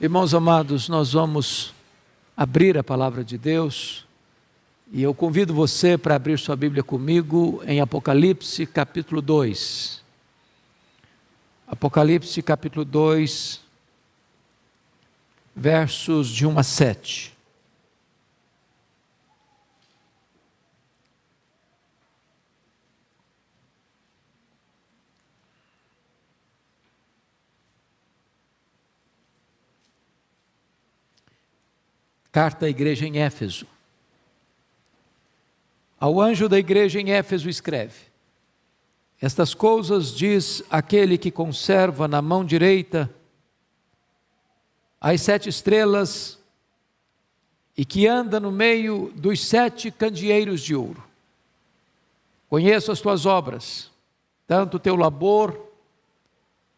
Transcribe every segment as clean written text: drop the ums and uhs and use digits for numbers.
Irmãos amados, nós vamos abrir a palavra de Deus e eu convido você para abrir sua Bíblia comigo em Apocalipse capítulo 2. Apocalipse capítulo 2, versos de 1 a 7. Carta à igreja em Éfeso. Ao anjo da igreja em Éfeso escreve: estas coisas diz aquele que conserva na mão direita as 7 estrelas e que anda no meio dos 7 candeeiros de ouro. Conheço as tuas obras, tanto o teu labor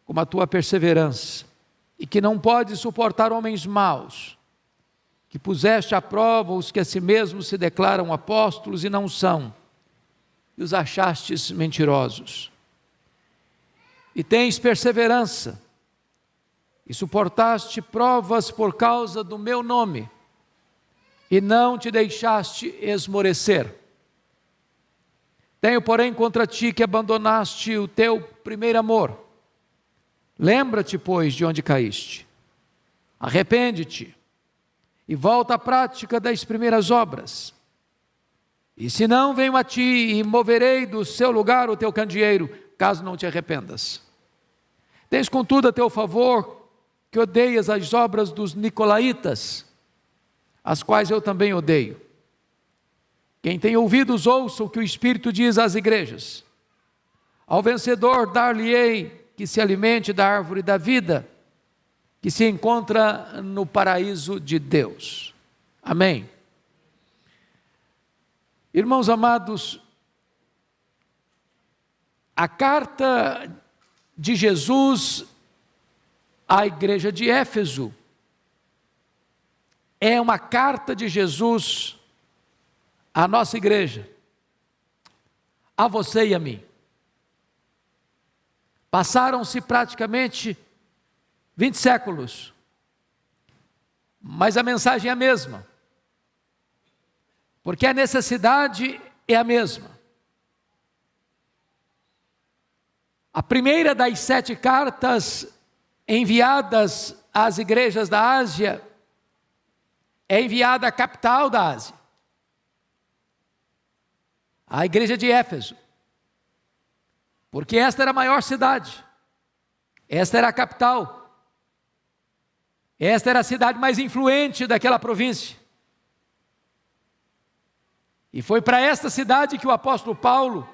como a tua perseverança, e que não podes suportar homens maus, que puseste à prova os que a si mesmos se declaram apóstolos e não são, e os achastes mentirosos. E tens perseverança, e suportaste provas por causa do meu nome, e não te deixaste esmorecer. Tenho, porém, contra ti que abandonaste o teu primeiro amor. Lembra-te, pois, de onde caíste. Arrepende-te e volta à prática das primeiras obras. E se não, venho a ti e moverei do seu lugar o teu candeeiro, caso não te arrependas. Tens contudo a teu favor que odeias as obras dos nicolaítas, as quais eu também odeio. Quem tem ouvidos ouça o que o Espírito diz às igrejas. Ao vencedor dar-lhe-ei que se alimente da árvore da vida, que se encontra no paraíso de Deus. Amém. Irmãos amados, a carta de Jesus à igreja de Éfeso é uma carta de Jesus à nossa igreja, a você e a mim. Passaram-se praticamente 20 séculos, mas a mensagem é a mesma, porque a necessidade é a mesma. A primeira das 7 cartas enviadas às igrejas da Ásia é enviada à capital da Ásia, a igreja de Éfeso, porque esta era a maior cidade, esta era a capital. Esta era a cidade mais influente daquela província. E foi para esta cidade que o apóstolo Paulo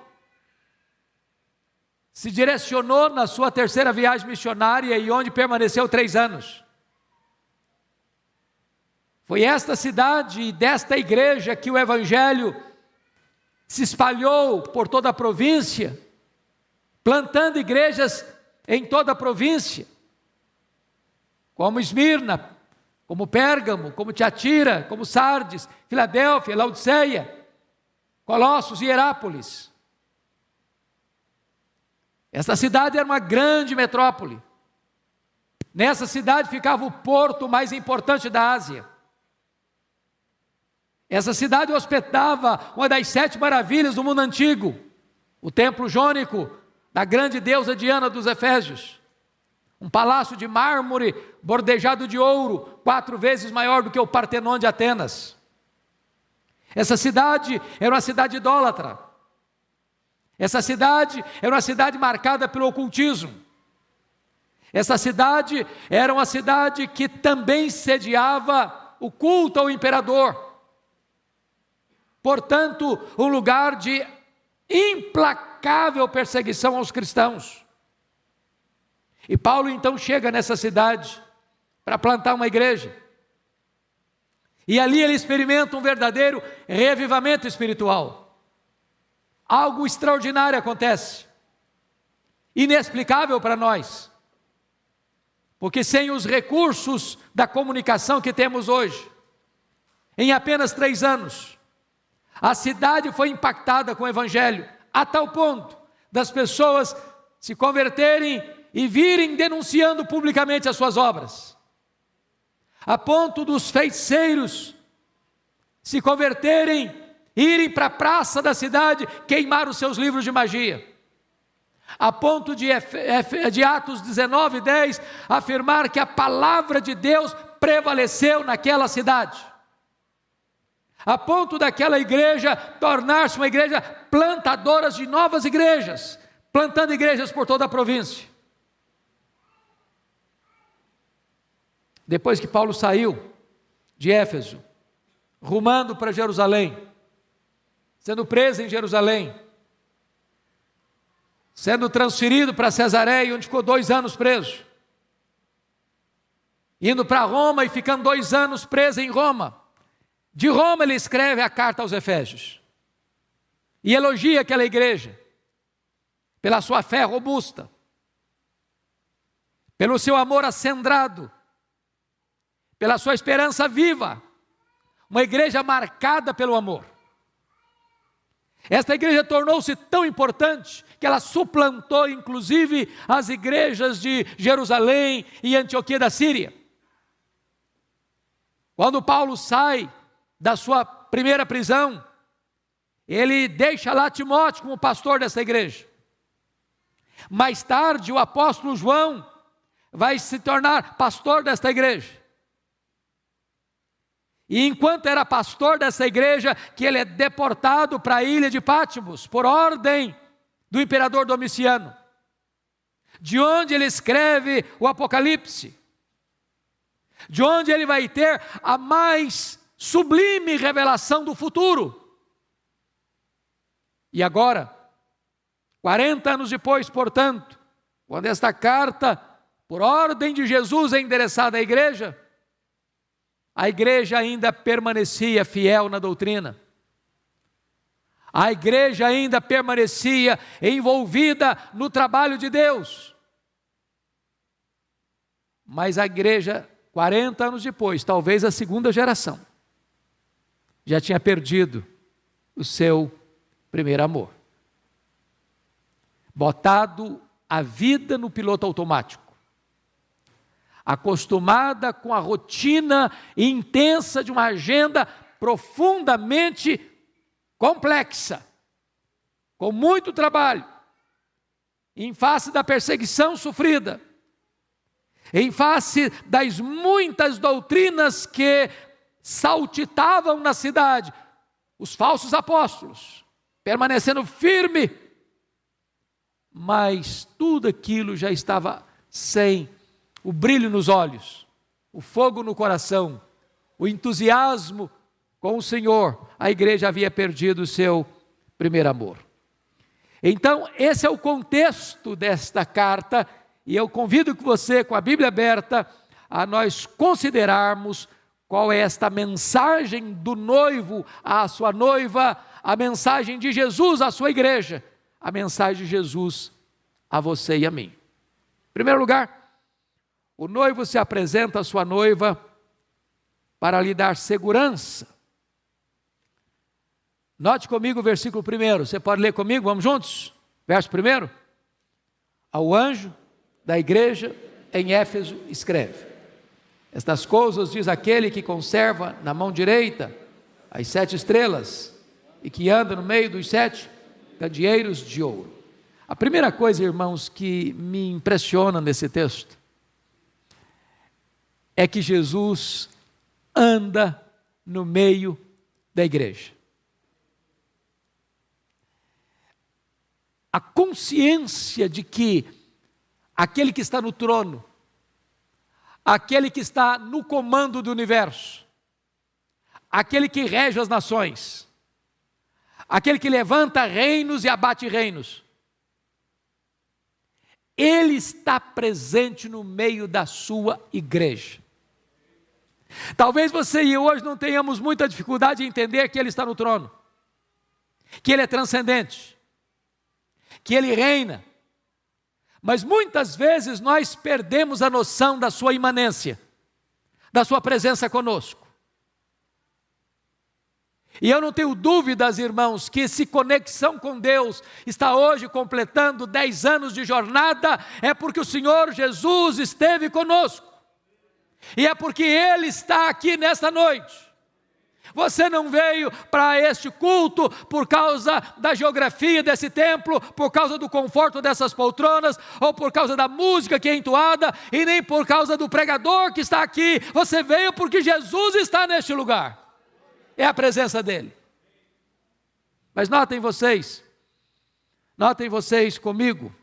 se direcionou na sua 3ª viagem missionária e onde permaneceu 3 anos. Foi esta cidade e desta igreja que o evangelho se espalhou por toda a província, plantando igrejas em toda a província, como Esmirna, como Pérgamo, como Tiatira, como Sardes, Filadélfia, Laodiceia, Colossos e Herápolis. Esta cidade era uma grande metrópole. Nessa cidade ficava o porto mais importante da Ásia. Essa cidade hospedava uma das 7 maravilhas do mundo antigo, o templo jônico da grande deusa Diana dos Efésios. Um palácio de mármore bordejado de ouro, 4 vezes maior do que o Partenon de Atenas. Essa cidade era uma cidade idólatra. Essa cidade era uma cidade marcada pelo ocultismo. Essa cidade era uma cidade que também sediava o culto ao imperador. Portanto, um lugar de implacável perseguição aos cristãos. E Paulo então chega nessa cidade para plantar uma igreja. E ali ele experimenta um verdadeiro reavivamento espiritual. Algo extraordinário acontece, inexplicável para nós, porque sem os recursos da comunicação que temos hoje, em apenas 3 anos, a cidade foi impactada com o evangelho, a tal ponto das pessoas se converterem e virem denunciando publicamente as suas obras. a ponto dos feiticeiros se converterem, irem para a praça da cidade, queimar os seus livros de magia. A ponto de Atos 19:10 afirmar que a palavra de Deus prevaleceu naquela cidade. A ponto daquela igreja tornar-se uma igreja plantadora de novas igrejas, plantando igrejas por toda a província. Depois que Paulo saiu de Éfeso, rumando para Jerusalém, sendo preso em Jerusalém, sendo transferido para Cesareia, onde ficou 2 anos preso, indo para Roma e ficando 2 anos preso em Roma. De Roma ele escreve a carta aos Efésios e elogia aquela igreja pela sua fé robusta, pelo seu amor acendrado, pela sua esperança viva, uma igreja marcada pelo amor. Esta igreja tornou-se tão importante que ela suplantou inclusive as igrejas de Jerusalém e Antioquia da Síria. Quando Paulo sai da sua primeira prisão, ele deixa lá Timóteo como pastor dessa igreja. Mais tarde o apóstolo João vai se tornar pastor desta igreja. E enquanto era pastor dessa igreja, que ele é deportado para a ilha de Patmos, por ordem do imperador Domiciano, de onde ele escreve o Apocalipse, de onde ele vai ter a mais sublime revelação do futuro. E agora, 40 anos depois, portanto, quando esta carta, por ordem de Jesus, é endereçada à igreja, a igreja ainda permanecia fiel na doutrina. A igreja ainda permanecia envolvida no trabalho de Deus. Mas a igreja, 40 anos depois, talvez a segunda geração, já tinha perdido o seu primeiro amor. Botado a vida no piloto automático. Acostumada com a rotina intensa de uma agenda profundamente complexa, com muito trabalho, em face da perseguição sofrida, em face das muitas doutrinas que saltitavam na cidade, os falsos apóstolos, permanecendo firme, mas tudo aquilo já estava sem o brilho nos olhos, o fogo no coração, o entusiasmo com o Senhor. A igreja havia perdido o seu primeiro amor. Então, esse é o contexto desta carta, e eu convido que você, com a Bíblia aberta, a nós considerarmos qual é esta mensagem do noivo à sua noiva, a mensagem de Jesus à sua igreja, a mensagem de Jesus a você e a mim. Em primeiro lugar, o noivo se apresenta à sua noiva para lhe dar segurança. Note comigo o versículo 1, você pode ler comigo, vamos juntos? Verso 1. Ao anjo da igreja em Éfeso escreve: estas coisas diz aquele que conserva na mão direita as 7 estrelas e que anda no meio dos 7 candeeiros de ouro. A primeira coisa, irmãos, que me impressiona nesse texto é que Jesus anda no meio da igreja. A consciência de que aquele que está no trono, aquele que está no comando do universo, aquele que rege as nações, aquele que levanta reinos e abate reinos, ele está presente no meio da sua igreja. Talvez você e eu hoje não tenhamos muita dificuldade em entender que ele está no trono, que ele é transcendente, que ele reina, mas muitas vezes nós perdemos a noção da sua imanência, da sua presença conosco. E eu não tenho dúvidas, irmãos, que se conexão com Deus está hoje completando 10 anos de jornada, é porque o Senhor Jesus esteve conosco. E é porque Ele está aqui nesta noite. Você não veio para este culto por causa da geografia desse templo, por causa do conforto dessas poltronas, ou por causa da música que é entoada, e nem por causa do pregador que está aqui. Você veio porque Jesus está neste lugar. É a presença dEle. Mas notem vocês comigo,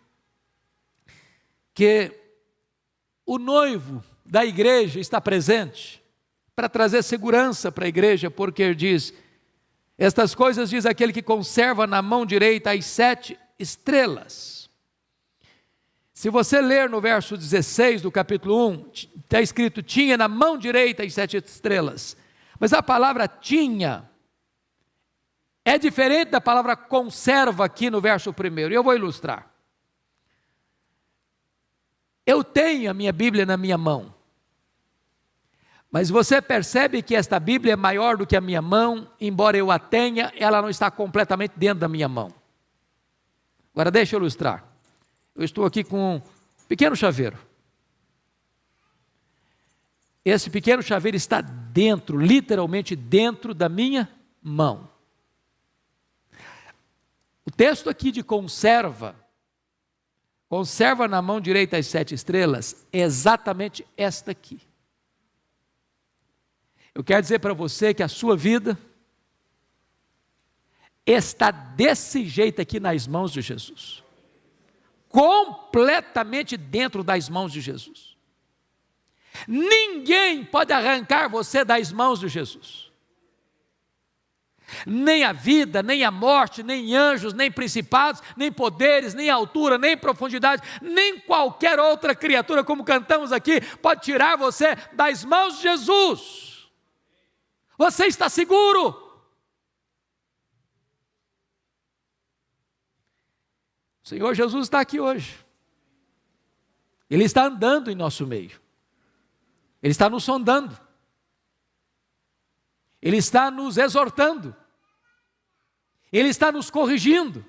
que o noivo da igreja está presente para trazer segurança para a igreja, porque ele diz: estas coisas diz aquele que conserva na mão direita as 7 estrelas. Se você ler no verso 16 do capítulo 1, está escrito: tinha na mão direita as 7 estrelas. Mas a palavra tinha é diferente da palavra conserva aqui no verso 1, e eu vou ilustrar. Eu tenho a minha Bíblia na minha mão, mas você percebe que esta Bíblia é maior do que a minha mão, embora eu a tenha, ela não está completamente dentro da minha mão. Agora deixa eu ilustrar. Eu estou aqui com um pequeno chaveiro. Esse pequeno chaveiro está dentro, literalmente dentro da minha mão. O texto aqui de conserva na mão direita as 7 estrelas, é exatamente esta aqui. Eu quero dizer para você que a sua vida está desse jeito aqui nas mãos de Jesus. Completamente dentro das mãos de Jesus. Ninguém pode arrancar você das mãos de Jesus. Nem a vida, nem a morte, nem anjos, nem principados, nem poderes, nem altura, nem profundidade, nem qualquer outra criatura, como cantamos aqui, pode tirar você das mãos de Jesus. Você está seguro. O Senhor Jesus está aqui hoje. Ele está andando em nosso meio. Ele está nos sondando. Ele está nos exortando. Ele está nos corrigindo.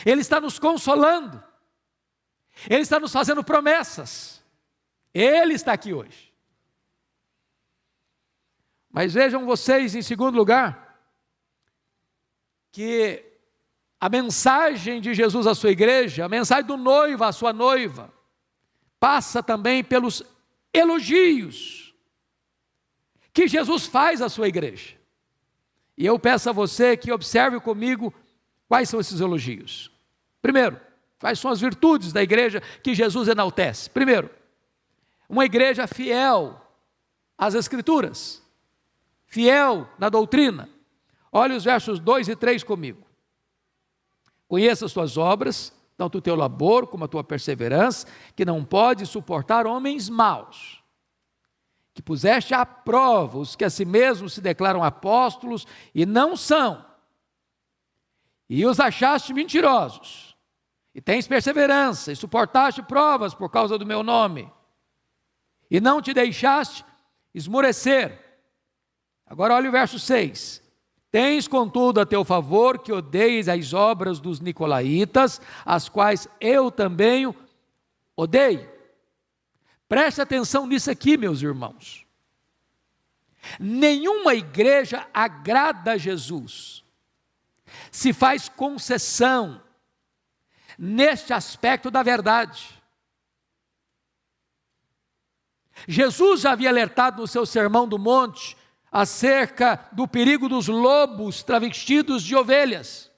Ele está nos consolando. Ele está nos fazendo promessas. Ele está aqui hoje. Mas vejam vocês, em segundo lugar, que a mensagem de Jesus à sua igreja, a mensagem do noivo à sua noiva, passa também pelos elogios que Jesus faz à sua igreja. E eu peço a você que observe comigo quais são esses elogios. Primeiro, quais são as virtudes da igreja que Jesus enaltece? Primeiro, uma igreja fiel às Escrituras, fiel na doutrina. Olha os versos 2 e 3 comigo. Conheça as tuas obras, tanto o teu labor como a tua perseverança, que não pode suportar homens maus, que puseste à prova os que a si mesmos se declaram apóstolos e não são, e os achaste mentirosos, e tens perseverança, e suportaste provas por causa do meu nome, e não te deixaste esmorecer. Agora olha o verso 6. Tens, contudo, a teu favor que odeies as obras dos nicolaítas, as quais eu também odeio. Preste atenção nisso aqui, meus irmãos. Nenhuma igreja agrada a Jesus se faz concessão neste aspecto da verdade. Jesus já havia alertado no seu Sermão do Monte acerca do perigo dos lobos travestidos de ovelhas.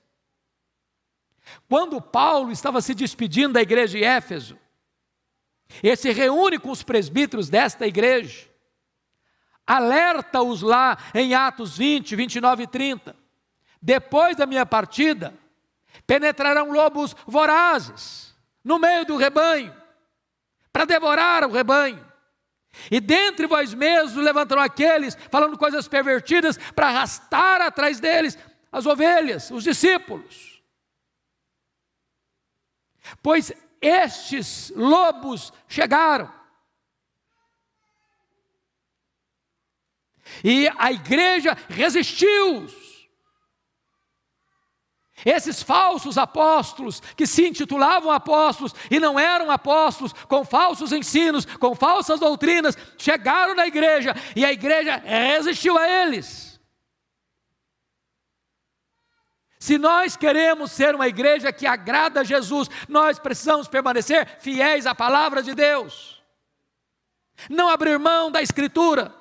Quando Paulo estava se despedindo da igreja de Éfeso, ele se reúne com os presbíteros desta igreja, alerta-os lá em Atos 20, 29 e 30. Depois da minha partida, penetrarão lobos vorazes no meio do rebanho, para devorar o rebanho. E dentre vós mesmos levantarão aqueles, falando coisas pervertidas, para arrastar atrás deles as ovelhas, os discípulos. Pois estes lobos chegaram. E a igreja resistiu. Esses falsos apóstolos, que se intitulavam apóstolos e não eram apóstolos, com falsos ensinos, com falsas doutrinas, chegaram na igreja e a igreja resistiu a eles. Se nós queremos ser uma igreja que agrada a Jesus, nós precisamos permanecer fiéis à palavra de Deus. Não abrir mão da Escritura,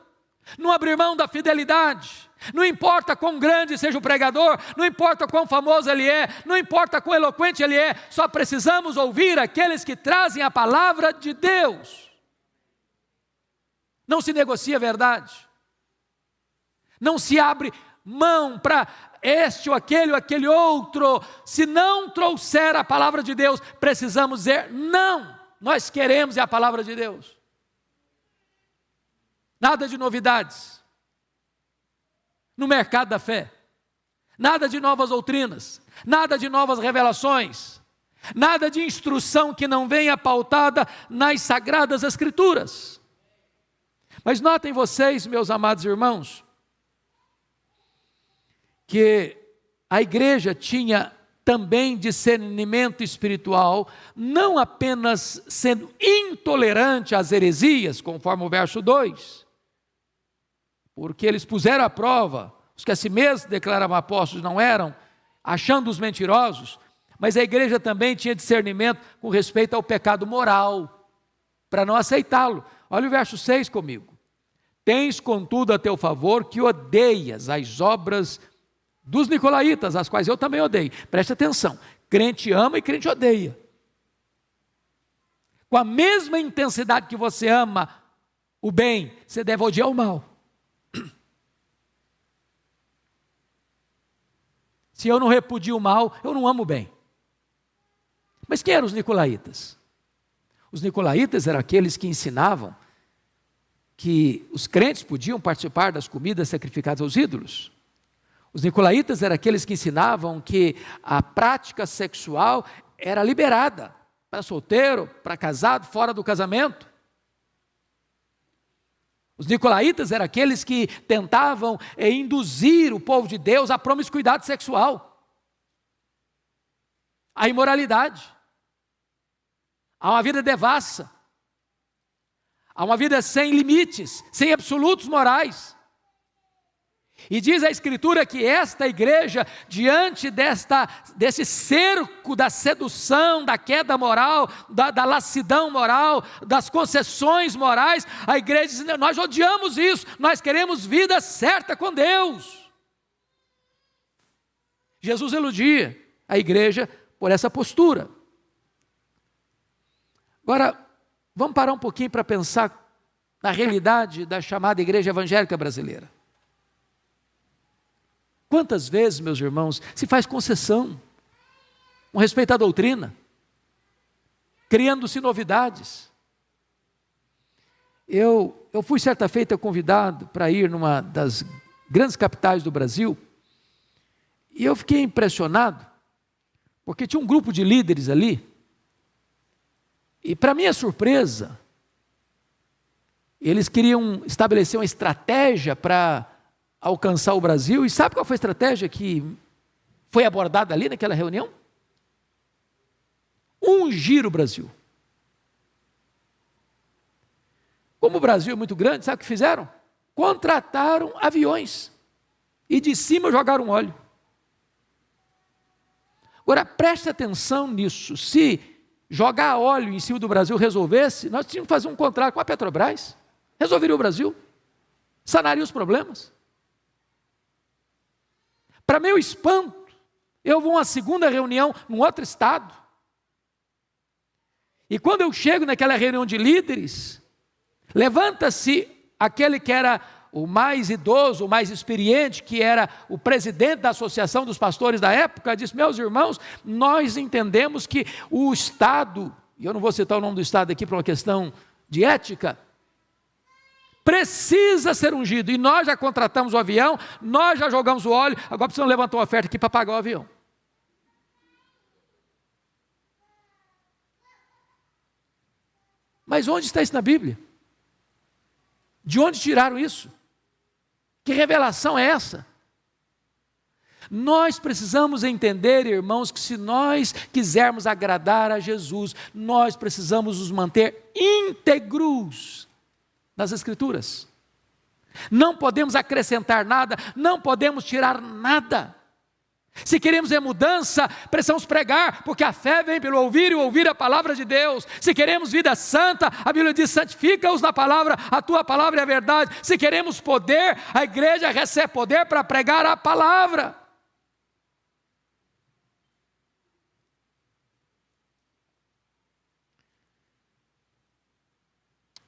não abrir mão da fidelidade. Não importa quão grande seja o pregador, não importa quão famoso ele é, não importa quão eloquente ele é, só precisamos ouvir aqueles que trazem a palavra de Deus. Não se negocia a verdade, não se abre mão para este ou aquele outro. Se não trouxer a palavra de Deus, precisamos dizer não, nós queremos a palavra de Deus. Nada de novidades no mercado da fé, nada de novas doutrinas, nada de novas revelações, nada de instrução que não venha pautada nas sagradas escrituras. Mas notem vocês, meus amados irmãos, que a igreja tinha também discernimento espiritual, não apenas sendo intolerante às heresias, conforme o verso 2, porque eles puseram à prova, os que a si mesmos declaravam apóstolos não eram, achando os mentirosos, mas a igreja também tinha discernimento com respeito ao pecado moral, para não aceitá-lo. Olha o verso 6 comigo. Tens contudo a teu favor que odeias as obras dos nicolaítas, as quais eu também odeio. Preste atenção, crente ama e crente odeia. Com a mesma intensidade que você ama o bem, você deve odiar o mal. Se eu não repudio o mal, eu não amo o bem. Mas quem eram os nicolaítas? Os nicolaítas eram aqueles que ensinavam que os crentes podiam participar das comidas sacrificadas aos ídolos. Os nicolaítas eram aqueles que ensinavam que a prática sexual era liberada para solteiro, para casado, fora do casamento. Os nicolaítas eram aqueles que tentavam induzir o povo de Deus à promiscuidade sexual, à imoralidade, a uma vida devassa, a uma vida sem limites, sem absolutos morais. E diz a Escritura que esta igreja, diante desse cerco da sedução, da queda moral, da lassidão moral, das concessões morais, a igreja diz: nós odiamos isso, nós queremos vida certa com Deus. Jesus elogia a igreja por essa postura. Agora, vamos parar um pouquinho para pensar na realidade da chamada igreja evangélica brasileira. Quantas vezes, meus irmãos, se faz concessão com respeito à doutrina, criando-se novidades. Eu fui certa feita convidado para ir numa das grandes capitais do Brasil, e eu fiquei impressionado, porque tinha um grupo de líderes ali, e para minha surpresa, eles queriam estabelecer uma estratégia para alcançar o Brasil. E sabe qual foi a estratégia que foi abordada ali naquela reunião? Ungir o Brasil. Como o Brasil é muito grande, sabe o que fizeram? Contrataram aviões e de cima jogaram óleo. Agora preste atenção nisso. Se jogar óleo em cima do Brasil resolvesse, nós tínhamos que fazer um contrato com a Petrobras, resolveria o Brasil, sanaria os problemas. Para meu espanto, eu vou a uma segunda reunião num outro estado. E quando eu chego naquela reunião de líderes, levanta-se aquele que era o mais idoso, o mais experiente, que era o presidente da Associação dos Pastores da época, disse: meus irmãos, nós entendemos que o Estado, e eu não vou citar o nome do Estado aqui por uma questão de ética, precisa ser ungido, e nós já contratamos o avião, nós já jogamos o óleo, agora precisamos levantar uma oferta aqui para pagar o avião. Mas onde está isso na Bíblia? De onde tiraram isso? Que revelação é essa? Nós precisamos entender, irmãos, que se nós quisermos agradar a Jesus, nós precisamos nos manter íntegros nas Escrituras. Não podemos acrescentar nada, não podemos tirar nada. Se queremos ver mudança, precisamos pregar, porque a fé vem pelo ouvir e ouvir a palavra de Deus. Se queremos vida santa, a Bíblia diz: santifica-os na palavra, a tua palavra é a verdade. Se queremos poder, a igreja recebe poder para pregar a palavra.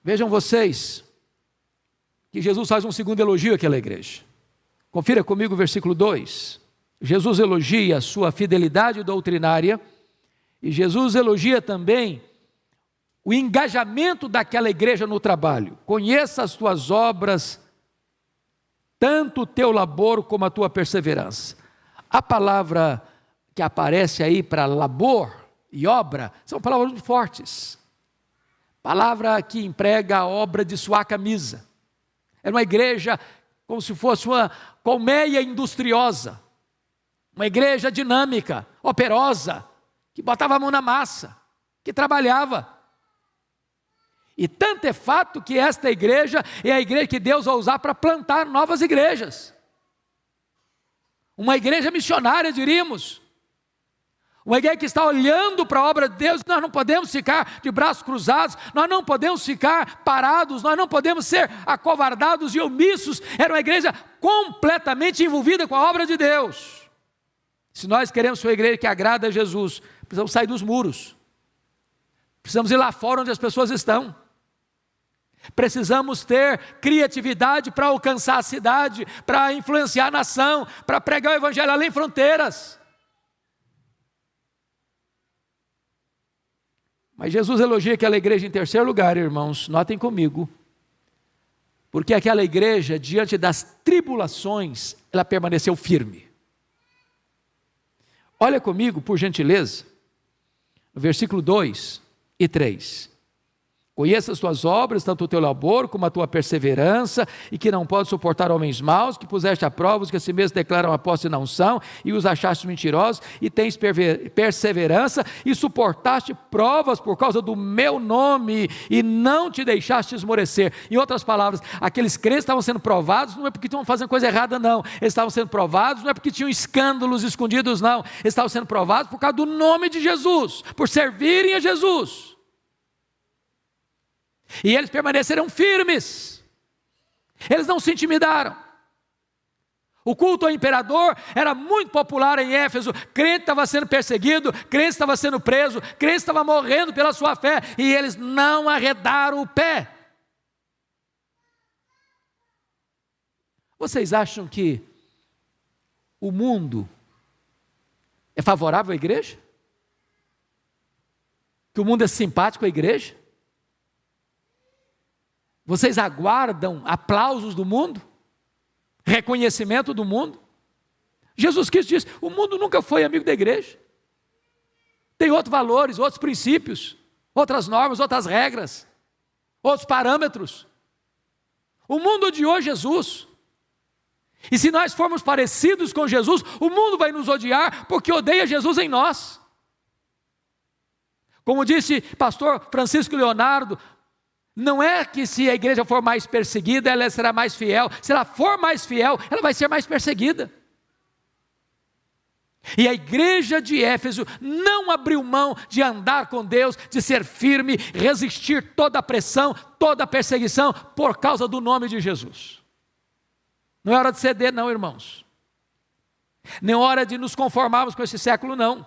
Vejam vocês, que Jesus faz um segundo elogio àquela igreja. Confira comigo o versículo 2. Jesus elogia a sua fidelidade doutrinária e Jesus elogia também o engajamento daquela igreja no trabalho. Conheça as tuas obras, tanto o teu labor como a tua perseverança. A palavra que aparece aí para labor e obra são palavras muito fortes. Palavra que emprega a obra de suar camisa. Era uma igreja como se fosse uma colmeia industriosa. Uma igreja dinâmica, operosa, que botava a mão na massa, que trabalhava. E tanto é fato que esta igreja é a igreja que Deus vai usar para plantar novas igrejas. Uma igreja missionária, diríamos. Uma igreja que está olhando para a obra de Deus. Nós não podemos ficar de braços cruzados, nós não podemos ficar parados, nós não podemos ser acovardados e omissos. Era uma igreja completamente envolvida com a obra de Deus. Se nós queremos ser uma igreja que agrada a Jesus, precisamos sair dos muros. Precisamos ir lá fora onde as pessoas estão. Precisamos ter criatividade para alcançar a cidade, para influenciar a nação, para pregar o evangelho além fronteiras. Mas Jesus elogia aquela igreja em terceiro lugar, irmãos, notem comigo, porque aquela igreja, diante das tribulações, ela permaneceu firme. Olha comigo, por gentileza, no versículo 2 e 3. Conheça as tuas obras, tanto o teu labor como a tua perseverança, e que não podes suportar homens maus, que puseste a prova os que a si mesmos declaram apóstolos e não são, e os achaste mentirosos, e tens perseverança, e suportaste provas por causa do meu nome, e não te deixaste esmorecer. Em outras palavras, aqueles crentes estavam sendo provados, não é porque estavam fazendo coisa errada, não. Eles estavam sendo provados, não é porque tinham escândalos escondidos, não. Eles estavam sendo provados por causa do nome de Jesus, por servirem a Jesus. E eles permaneceram firmes, eles não se intimidaram. O culto ao imperador era muito popular em Éfeso. Crente estava sendo perseguido, crente estava sendo preso, crente estava morrendo pela sua fé, e eles não arredaram o pé. Vocês acham que o mundo é favorável à igreja? Que o mundo é simpático à igreja? Vocês aguardam aplausos do mundo? Reconhecimento do mundo? Jesus Cristo diz: o mundo nunca foi amigo da igreja. Tem outros valores, outros princípios, outras normas, outras regras, outros parâmetros. O mundo odiou Jesus. E se nós formos parecidos com Jesus, o mundo vai nos odiar porque odeia Jesus em nós. Como disse pastor Francisco Leonardo, não é que se a igreja for mais perseguida, ela será mais fiel. Se ela for mais fiel, ela vai ser mais perseguida. E a igreja de Éfeso não abriu mão de andar com Deus, de ser firme, resistir toda a pressão, toda a perseguição, por causa do nome de Jesus. Não é hora de ceder não, irmãos. Não é hora de nos conformarmos com esse século, não.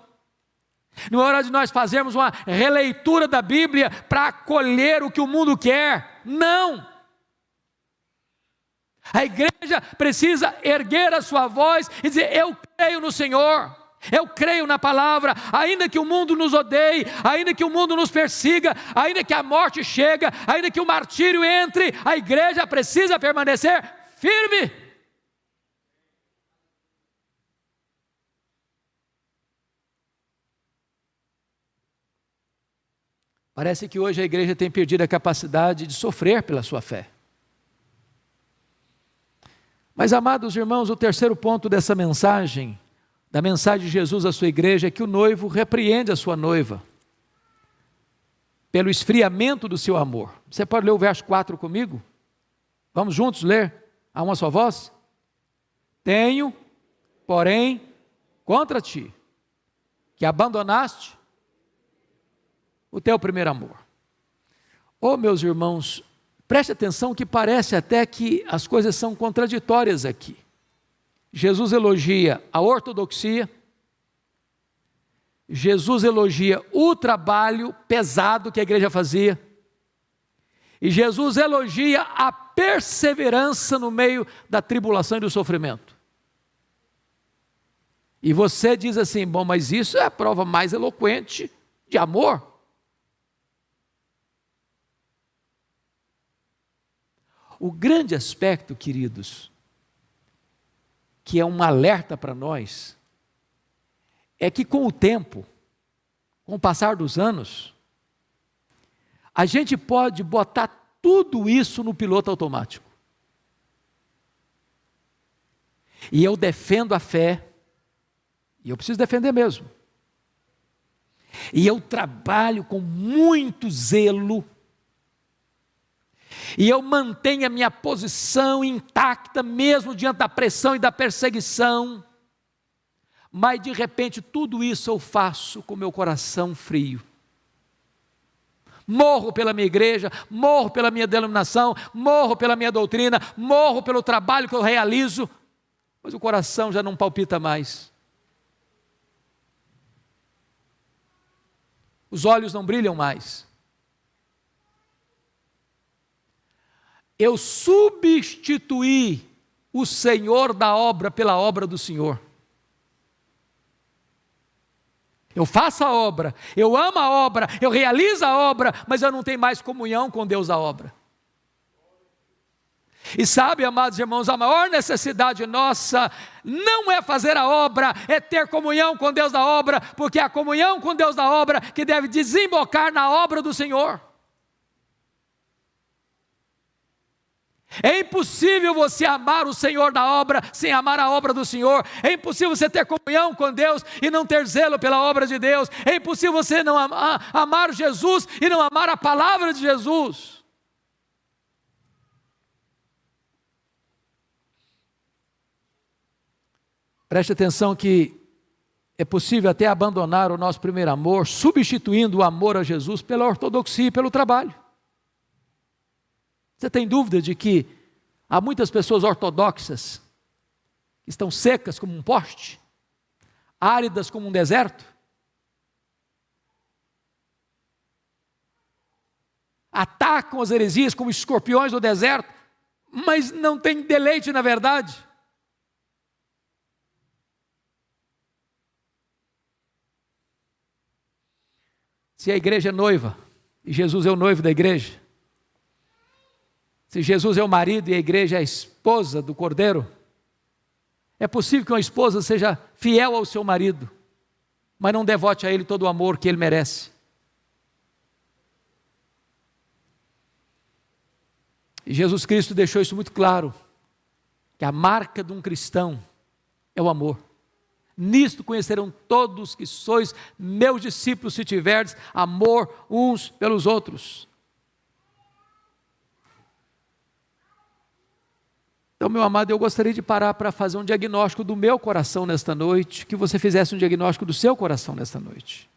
Não é hora de nós fazermos uma releitura da Bíblia para acolher o que o mundo quer. Não! A igreja precisa erguer a sua voz e dizer: eu creio no Senhor, eu creio na palavra, ainda que o mundo nos odeie, ainda que o mundo nos persiga, ainda que a morte chegue, ainda que o martírio entre, a igreja precisa permanecer firme. Parece que hoje a igreja tem perdido a capacidade de sofrer pela sua fé. Mas, amados irmãos, o terceiro ponto dessa mensagem da mensagem de Jesus à sua igreja é que o noivo repreende a sua noiva pelo esfriamento do seu amor. Você pode ler o verso 4 comigo? Vamos juntos ler a uma só voz? Tenho, porém, contra ti, que abandonaste o teu primeiro amor. Oh, meus irmãos, preste atenção que parece até que as coisas são contraditórias aqui. Jesus elogia a ortodoxia, Jesus elogia o trabalho pesado que a igreja fazia, e Jesus elogia a perseverança no meio da tribulação e do sofrimento. E você diz assim, bom, mas isso é a prova mais eloquente de amor. O grande aspecto, queridos, que é um alerta para nós, é que com o tempo, com o passar dos anos, a gente pode botar tudo isso no piloto automático. E eu defendo a fé, e eu preciso defender mesmo. E eu trabalho com muito zelo, e eu mantenho a minha posição intacta, mesmo diante da pressão e da perseguição, mas de repente tudo isso eu faço com meu coração frio. Morro pela minha igreja, morro pela minha denominação, morro pela minha doutrina, morro pelo trabalho que eu realizo, mas o coração já não palpita mais. Os olhos não brilham mais. Eu substituí o Senhor da obra pela obra do Senhor. Eu faço a obra, eu amo a obra, eu realizo a obra, mas eu não tenho mais comunhão com Deus da obra. E sabe, amados irmãos, a maior necessidade nossa não é fazer a obra, é ter comunhão com Deus da obra, porque é a comunhão com Deus da obra que deve desembocar na obra do Senhor. É impossível você amar o Senhor da obra sem amar a obra do Senhor. É impossível você ter comunhão com Deus e não ter zelo pela obra de Deus. É impossível você não amar Jesus e não amar a palavra de Jesus. Preste atenção que é possível até abandonar o nosso primeiro amor, substituindo o amor a Jesus pela ortodoxia e pelo trabalho. Você tem dúvida de que há muitas pessoas ortodoxas que estão secas como um poste, áridas como um deserto? Atacam as heresias como escorpiões do deserto, mas não têm deleite na verdade. Se a igreja é noiva, e Jesus é o noivo da igreja, se Jesus é o marido e a igreja é a esposa do Cordeiro, é possível que uma esposa seja fiel ao seu marido, mas não devote a ele todo o amor que ele merece. E Jesus Cristo deixou isso muito claro, que a marca de um cristão é o amor. Nisto conhecerão todos que sois meus discípulos, se tiverdes amor uns pelos outros. Então, meu amado, eu gostaria de parar para fazer um diagnóstico do meu coração nesta noite, que você fizesse um diagnóstico do seu coração nesta noite.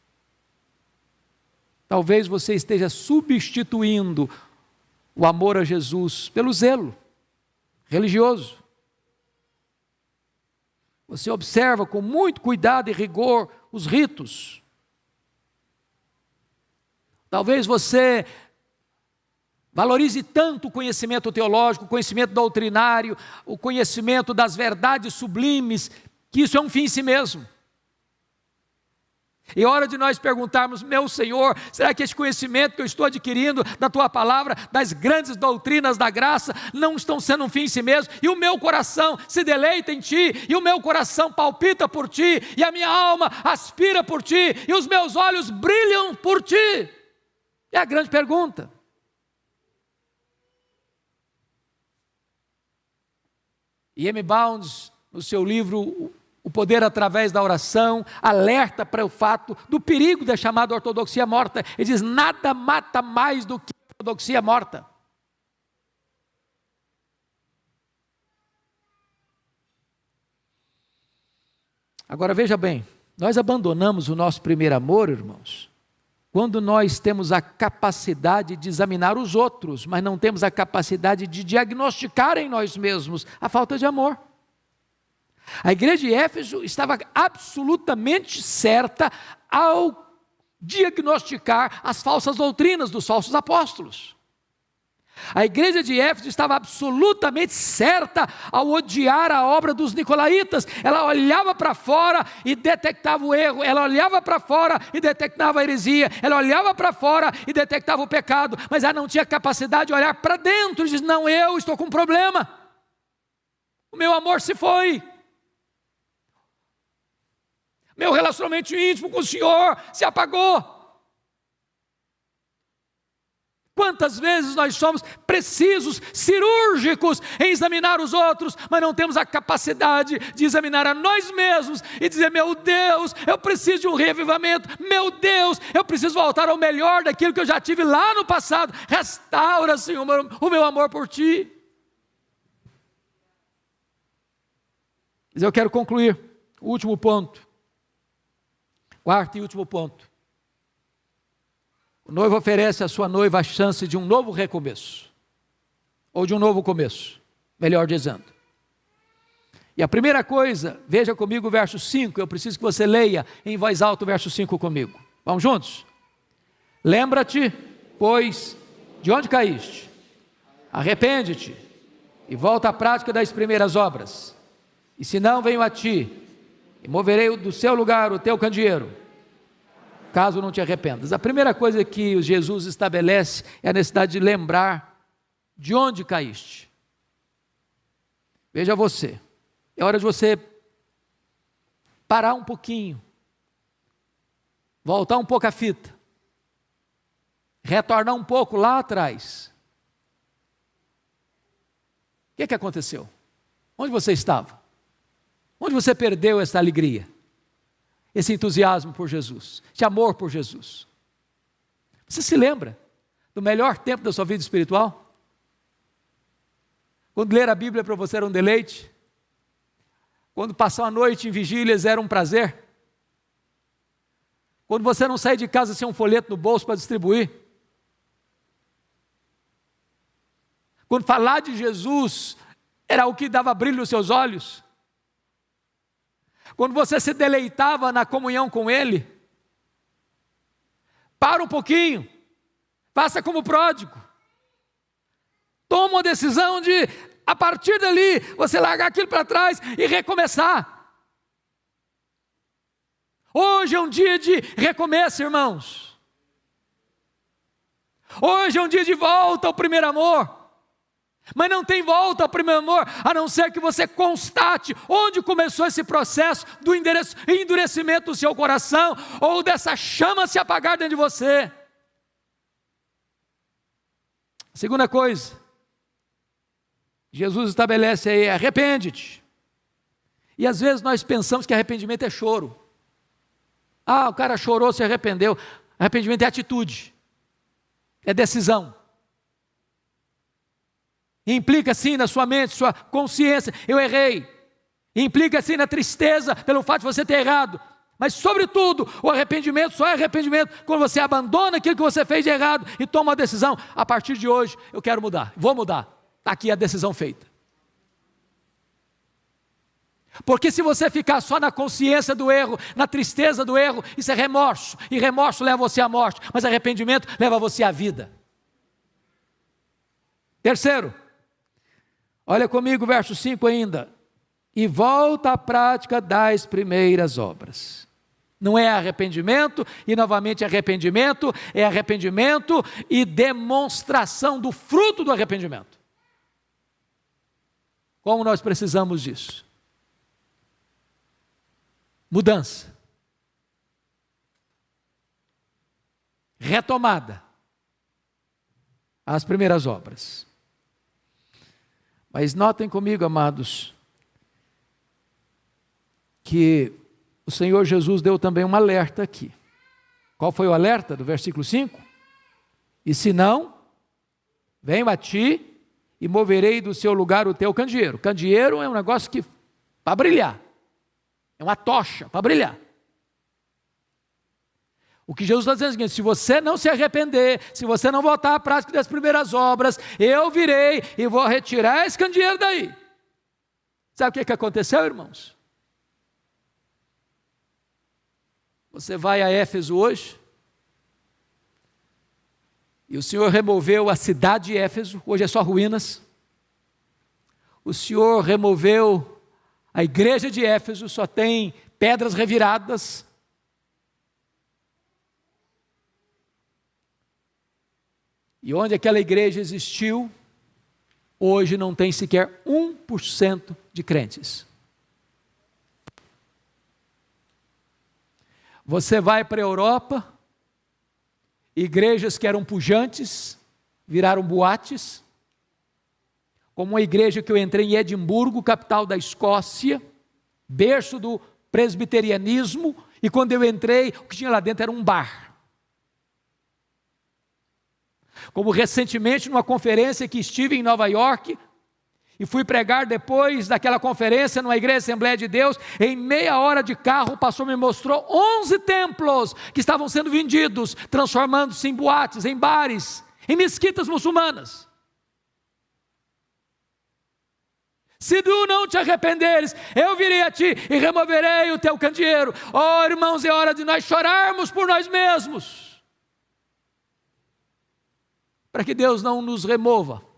Talvez você esteja substituindo o amor a Jesus pelo zelo religioso. Você observa com muito cuidado e rigor os ritos. Talvez você valorize tanto o conhecimento teológico, o conhecimento doutrinário, o conhecimento das verdades sublimes, que isso é um fim em si mesmo. E é hora de nós perguntarmos, meu Senhor, será que esse conhecimento que eu estou adquirindo da Tua Palavra, das grandes doutrinas da graça, não estão sendo um fim em si mesmo? E o meu coração se deleita em Ti, e o meu coração palpita por Ti, e a minha alma aspira por Ti, e os meus olhos brilham por Ti? É a grande pergunta. E M. Bounds, no seu livro o poder através da oração, alerta para o fato do perigo da chamada ortodoxia morta. Ele diz: nada mata mais do que a ortodoxia morta. Agora veja bem, nós abandonamos o nosso primeiro amor, irmãos, quando nós temos a capacidade de examinar os outros, mas não temos a capacidade de diagnosticar em nós mesmos a falta de amor. A igreja de Éfeso estava absolutamente certa ao diagnosticar as falsas doutrinas dos falsos apóstolos. A igreja de Éfeso estava absolutamente certa ao odiar a obra dos nicolaítas. Ela olhava para fora e detectava o erro, ela olhava para fora e detectava a heresia, ela olhava para fora e detectava o pecado, mas ela não tinha capacidade de olhar para dentro e dizer: não, eu estou com um problema, o meu amor se foi, meu relacionamento íntimo com o Senhor se apagou. Quantas vezes nós somos precisos, cirúrgicos em examinar os outros, mas não temos a capacidade de examinar a nós mesmos e dizer: meu Deus, eu preciso de um reavivamento, meu Deus, eu preciso voltar ao melhor daquilo que eu já tive lá no passado. Restaura, Senhor, o meu amor por Ti. Mas eu quero concluir o último ponto, quarto e último ponto. O noivo oferece à sua noiva a chance de um novo recomeço, ou de um novo começo, melhor dizendo. E a primeira coisa, veja comigo o verso 5, eu preciso que você leia em voz alta o verso 5 comigo. Vamos juntos? Lembra-te, pois, de onde caíste, arrepende-te e volta à prática das primeiras obras. E se não, venho a ti e moverei do seu lugar o teu candeeiro, caso não te arrependas. A primeira coisa que Jesus estabelece é a necessidade de lembrar de onde caíste. Veja você, é hora de você parar um pouquinho, voltar um pouco a fita, retornar um pouco lá atrás. O que aconteceu? Onde você estava? Onde você perdeu essa alegria? Esse entusiasmo por Jesus, esse amor por Jesus? Você se lembra do melhor tempo da sua vida espiritual? Quando ler a Bíblia para você era um deleite? Quando passar a noite em vigílias era um prazer? Quando você não saía de casa sem um folheto no bolso para distribuir? Quando falar de Jesus era o que dava brilho nos seus olhos? Quando você se deleitava na comunhão com Ele? Para um pouquinho, faça como o pródigo, toma uma decisão de, a partir dali, você largar aquilo para trás e recomeçar. Hoje é um dia de recomeço, irmãos. Hoje é um dia de volta ao primeiro amor. Mas não tem volta ao primeiro amor, a não ser que você constate onde começou esse processo do endurecimento do seu coração, ou dessa chama se apagar dentro de você. A segunda coisa, Jesus estabelece aí: arrepende-te. E às vezes nós pensamos que arrependimento é choro. Ah, o cara chorou, se arrependeu. Arrependimento é atitude, é decisão. Implica sim na sua mente, sua consciência: eu errei. Implica sim na tristeza pelo fato de você ter errado. Mas sobretudo, o arrependimento só é arrependimento quando você abandona aquilo que você fez de errado e toma uma decisão: a partir de hoje eu quero mudar, vou mudar. Está aqui a decisão feita. Porque se você ficar só na consciência do erro, na tristeza do erro, isso é remorso, e remorso leva você à morte, mas arrependimento leva você à vida. Terceiro, olha comigo o verso 5 ainda: e volta à prática das primeiras obras. Não é arrependimento e novamente arrependimento, é arrependimento e demonstração do fruto do arrependimento. Como nós precisamos disso? Mudança, retomada às primeiras obras. Mas notem comigo, amados, que o Senhor Jesus deu também um alerta aqui. Qual foi o alerta do versículo 5? E se não, venho a ti e moverei do seu lugar o teu candeeiro. Candeeiro é um negócio que para brilhar, é uma tocha para brilhar. O que Jesus está dizendo é o seguinte: se você não se arrepender, se você não voltar à prática das primeiras obras, eu virei e vou retirar esse candeeiro daí. Sabe o que aconteceu, irmãos? Você vai a Éfeso hoje, e o Senhor removeu a cidade de Éfeso, hoje é só ruínas. O Senhor removeu a igreja de Éfeso, só tem pedras reviradas. E onde aquela igreja existiu, hoje não tem sequer 1% de crentes. Você vai para a Europa, igrejas que eram pujantes, viraram boates, como uma igreja que eu entrei em Edimburgo, capital da Escócia, berço do presbiterianismo, e quando eu entrei, o que tinha lá dentro era um bar. Como recentemente, numa conferência que estive em Nova York, e fui pregar depois daquela conferência numa igreja Assembleia de Deus, em meia hora de carro o pastor me mostrou 11 templos que estavam sendo vendidos, transformando-se em boates, em bares, em mesquitas muçulmanas. Se tu não te arrependeres, eu virei a ti e removerei o teu candeeiro. Oh, irmãos, é hora de nós chorarmos por nós mesmos, para que Deus não nos remova.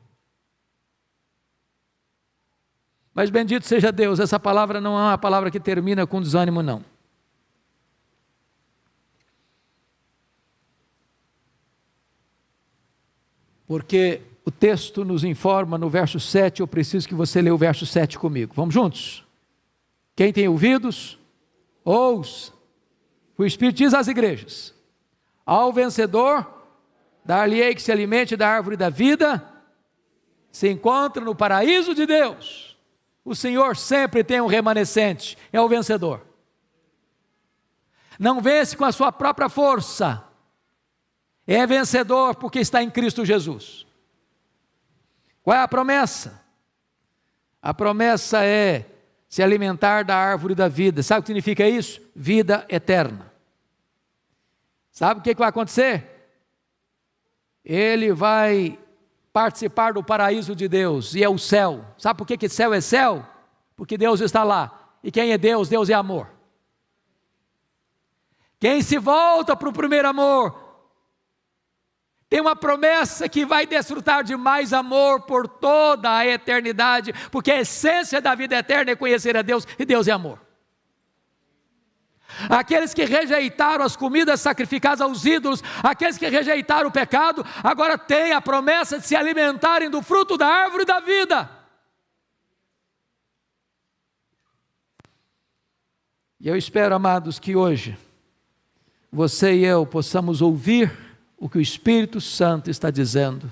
Mas bendito seja Deus, essa palavra não é uma palavra que termina com desânimo, não. Porque o texto nos informa no verso 7, eu preciso que você leia o verso 7 comigo. Vamos juntos? Quem tem ouvidos, ouça. O Espírito diz às igrejas: ao vencedor, dar-lhe-ei que se alimente da árvore da vida, se encontra no paraíso de Deus. O Senhor sempre tem um remanescente, é o vencedor. Não vence com a sua própria força, é vencedor porque está em Cristo Jesus. Qual é a promessa? A promessa é se alimentar da árvore da vida. Sabe o que significa isso? Vida eterna. Sabe o que vai acontecer? Ele vai participar do paraíso de Deus, e é o céu. Sabe por que céu é céu? Porque Deus está lá. E quem é Deus? Deus é amor. Quem se volta para o primeiro amor, tem uma promessa que vai desfrutar de mais amor por toda a eternidade, porque a essência da vida eterna é conhecer a Deus, e Deus é amor. Aqueles que rejeitaram as comidas sacrificadas aos ídolos, aqueles que rejeitaram o pecado, agora têm a promessa de se alimentarem do fruto da árvore da vida. E eu espero, amados, que hoje você e eu possamos ouvir o que o Espírito Santo está dizendo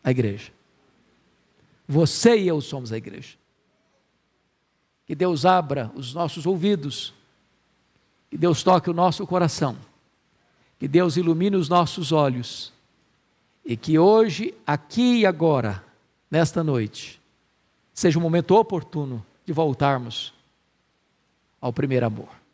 à igreja. Você e eu somos a igreja. Que Deus abra os nossos ouvidos, que Deus toque o nosso coração, que Deus ilumine os nossos olhos, e que hoje, aqui e agora, nesta noite, seja um momento oportuno de voltarmos ao primeiro amor.